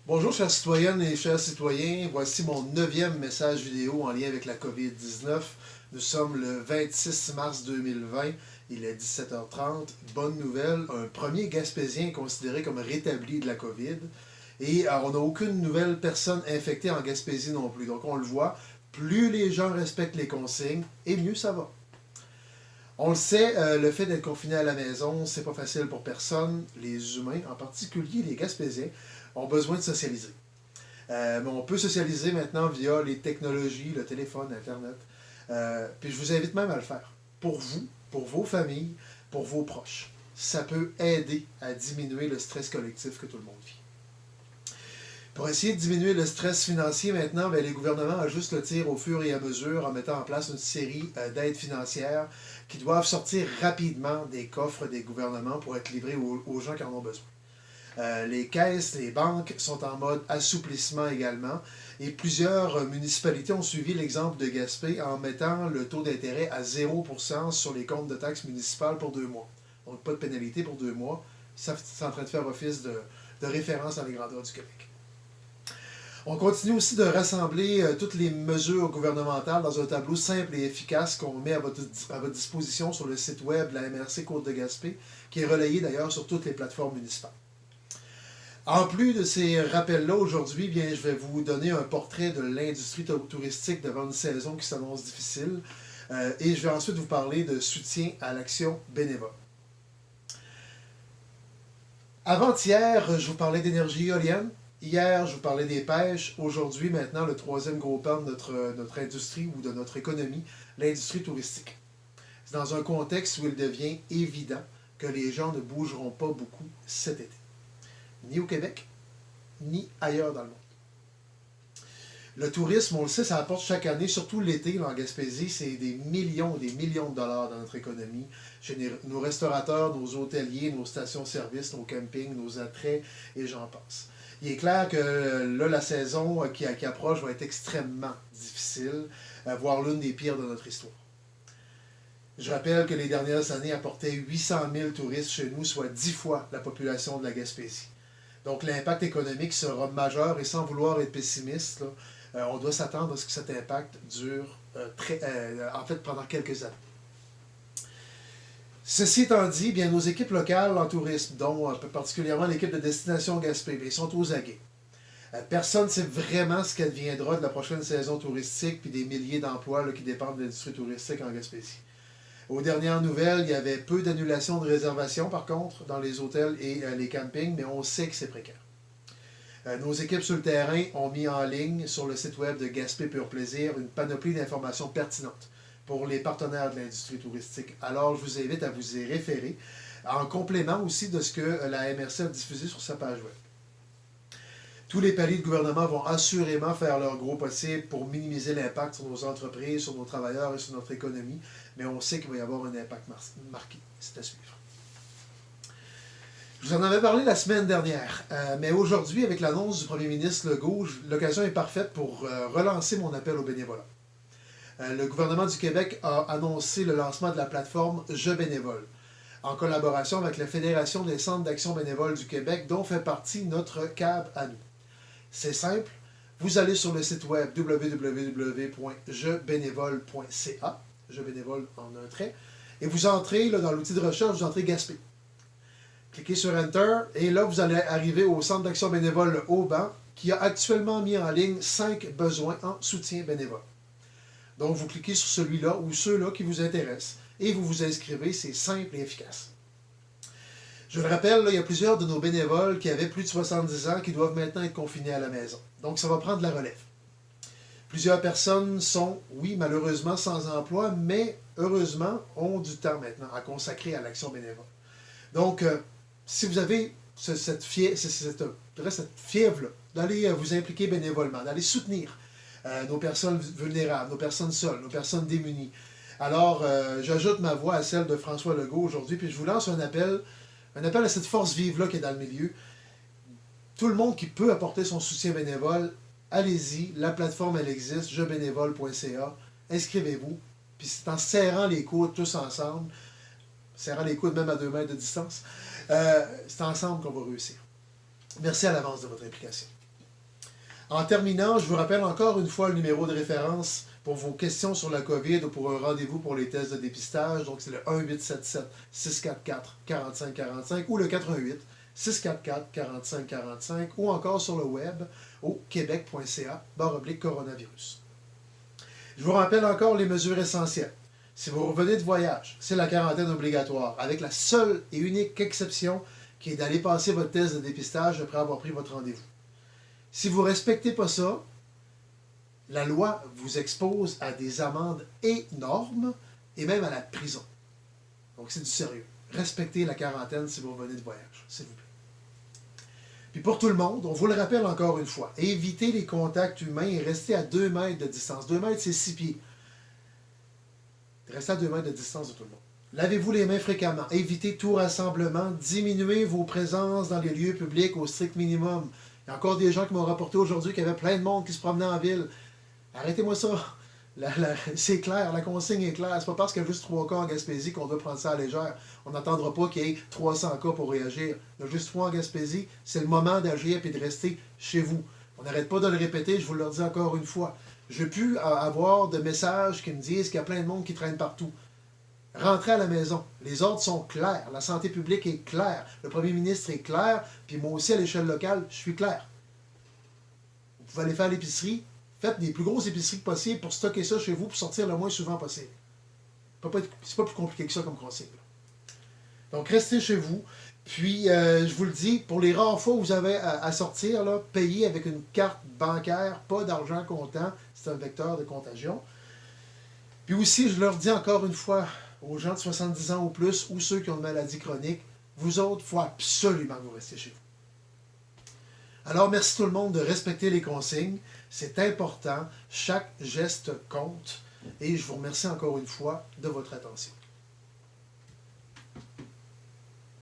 Bonjour chères citoyennes et chers citoyens, voici mon 9e message vidéo en lien avec la COVID-19. Nous sommes le 26 mars 2020, il est 17h30. Bonne nouvelle, un premier Gaspésien est considéré comme rétabli de la COVID et on n'a aucune nouvelle personne infectée en Gaspésie non plus. Donc on le voit, plus les gens respectent les consignes et mieux ça va. On le sait, le fait d'être confiné à la maison, c'est pas facile pour personne. Les humains, en particulier les Gaspésiens, ont besoin de socialiser. Mais on peut socialiser maintenant via les technologies, le téléphone, Internet. Puis je vous invite même à le faire. Pour vous, pour vos familles, pour vos proches. Ça peut aider à diminuer le stress collectif que tout le monde vit. Pour essayer de diminuer le stress financier maintenant, les gouvernements ajustent le tir au fur et à mesure en mettant en place une série d'aides financières qui doivent sortir rapidement des coffres des gouvernements pour être livrées aux gens qui en ont besoin. Les caisses, les banques sont en mode assouplissement également et plusieurs municipalités ont suivi l'exemple de Gaspé en mettant le taux d'intérêt à 0% sur les comptes de taxes municipales pour 2 mois. Donc pas de pénalité pour 2 mois. Ça, c'est en train de faire office de référence dans les grandeurs du Québec. On continue aussi de rassembler toutes les mesures gouvernementales dans un tableau simple et efficace qu'on met à votre disposition sur le site web de la MRC Côte-de-Gaspé, qui est relayé d'ailleurs sur toutes les plateformes municipales. En plus de ces rappels-là, aujourd'hui, je vais vous donner un portrait de l'industrie touristique devant une saison qui s'annonce difficile. Et je vais ensuite vous parler de soutien à l'action bénévole. Avant-hier, je vous parlais d'énergie éolienne. Hier, je vous parlais des pêches. Aujourd'hui, maintenant, le troisième gros pan de notre industrie ou de notre économie, l'industrie touristique. C'est dans un contexte où il devient évident que les gens ne bougeront pas beaucoup cet été. Ni au Québec, ni ailleurs dans le monde. Le tourisme, on le sait, ça apporte chaque année, surtout l'été en Gaspésie, c'est des millions et des millions de dollars dans notre économie. Chez nos restaurateurs, nos hôteliers, nos stations-service, nos campings, nos attraits, et j'en passe. Il est clair que là, la saison qui approche va être extrêmement difficile, voire l'une des pires de notre histoire. Je rappelle que les dernières années apportaient 800 000 touristes chez nous, soit 10 fois la population de la Gaspésie. Donc l'impact économique sera majeur et sans vouloir être pessimiste, là, on doit s'attendre à ce que cet impact dure pendant quelques années. Ceci étant dit, bien, nos équipes locales en tourisme, dont particulièrement l'équipe de Destination Gaspé, ils sont aux aguets. Personne ne sait vraiment ce qu'adviendra de la prochaine saison touristique puis des milliers d'emplois qui dépendent de l'industrie touristique en Gaspésie. Aux dernières nouvelles, il y avait peu d'annulations de réservations, par contre, dans les hôtels et les campings, mais on sait que c'est précaire. Nos équipes sur le terrain ont mis en ligne sur le site web de Gaspé Pur Plaisir une panoplie d'informations pertinentes pour les partenaires de l'industrie touristique. Alors, je vous invite à vous y référer, en complément aussi de ce que la MRC a diffusé sur sa page web. Tous les paliers de gouvernement vont assurément faire leur gros possible pour minimiser l'impact sur nos entreprises, sur nos travailleurs et sur notre économie, mais on sait qu'il va y avoir un impact marqué. C'est à suivre. Je vous en avais parlé la semaine dernière, mais aujourd'hui, avec l'annonce du premier ministre Legault, l'occasion est parfaite pour relancer mon appel au bénévolat. Le gouvernement du Québec a annoncé le lancement de la plateforme Je bénévole, en collaboration avec la Fédération des centres d'action bénévole du Québec, dont fait partie notre CAB à nous. C'est simple, vous allez sur le site web www.jebénévole.ca, je bénévole en un trait, et vous entrez dans l'outil de recherche, vous entrez Gaspé. Cliquez sur Enter, et là vous allez arriver au centre d'action bénévole Auban, qui a actuellement mis en ligne 5 besoins en soutien bénévole. Donc vous cliquez sur celui-là ou ceux-là qui vous intéressent, et vous vous inscrivez, c'est simple et efficace. Je le rappelle, là, il y a plusieurs de nos bénévoles qui avaient plus de 70 ans qui doivent maintenant être confinés à la maison. Donc, ça va prendre la relève. Plusieurs personnes sont, oui, malheureusement sans emploi, mais heureusement ont du temps maintenant à consacrer à l'action bénévole. Donc, si vous avez cette fièvre-là, d'aller vous impliquer bénévolement, d'aller soutenir nos personnes vulnérables, nos personnes seules, nos personnes démunies. Alors, j'ajoute ma voix à celle de François Legault aujourd'hui, puis je vous lance un appel à cette force vive-là qui est dans le milieu. Tout le monde qui peut apporter son soutien bénévole, allez-y, la plateforme elle existe, jebénévole.ca, inscrivez-vous, puis c'est en serrant les coudes tous ensemble, serrant les coudes même à 2 mètres de distance, c'est ensemble qu'on va réussir. Merci à l'avance de votre implication. En terminant, je vous rappelle encore une fois le numéro de référence pour vos questions sur la COVID ou pour un rendez-vous pour les tests de dépistage. Donc, c'est le 1-877-644-4545 ou le 88-644-4545 ou encore sur le web au québec.ca/coronavirus. Je vous rappelle encore les mesures essentielles. Si vous revenez de voyage, c'est la quarantaine obligatoire, avec la seule et unique exception qui est d'aller passer votre test de dépistage après avoir pris votre rendez-vous. Si vous ne respectez pas ça, la loi vous expose à des amendes énormes et même à la prison. Donc c'est du sérieux. Respectez la quarantaine si vous revenez de voyage, s'il vous plaît. Puis pour tout le monde, on vous le rappelle encore une fois, évitez les contacts humains et restez à 2 mètres de distance. 2 mètres, c'est 6 pieds. Restez à 2 mètres de distance de tout le monde. Lavez-vous les mains fréquemment. Évitez tout rassemblement. Diminuez vos présences dans les lieux publics au strict minimum. Il y a encore des gens qui m'ont rapporté aujourd'hui qu'il y avait plein de monde qui se promenait en ville. Arrêtez-moi ça. C'est clair, la consigne est claire. C'est pas parce qu'il y a juste 3 cas en Gaspésie qu'on doit prendre ça à la légère. On n'attendra pas qu'il y ait 300 cas pour réagir. Il y a juste 3 en Gaspésie. C'est le moment d'agir et de rester chez vous. On n'arrête pas de le répéter, je vous le redis encore une fois. Je n'ai pu avoir de messages qui me disent qu'il y a plein de monde qui traîne partout. Rentrez à la maison. Les ordres sont clairs. La santé publique est claire. Le premier ministre est clair. Puis moi aussi, à l'échelle locale, je suis clair. Vous pouvez aller faire l'épicerie. Faites les plus grosses épiceries possibles pour stocker ça chez vous pour sortir le moins souvent possible. C'est pas plus compliqué que ça comme consigne. Donc, restez chez vous. Puis, je vous le dis, pour les rares fois où vous avez à sortir, là, payez avec une carte bancaire, pas d'argent comptant. C'est un vecteur de contagion. Puis aussi, je leur dis encore une fois, aux gens de 70 ans ou plus, ou ceux qui ont une maladie chronique, vous autres, il faut absolument que vous restiez chez vous. Alors, merci tout le monde de respecter les consignes. C'est important. Chaque geste compte. Et je vous remercie encore une fois de votre attention.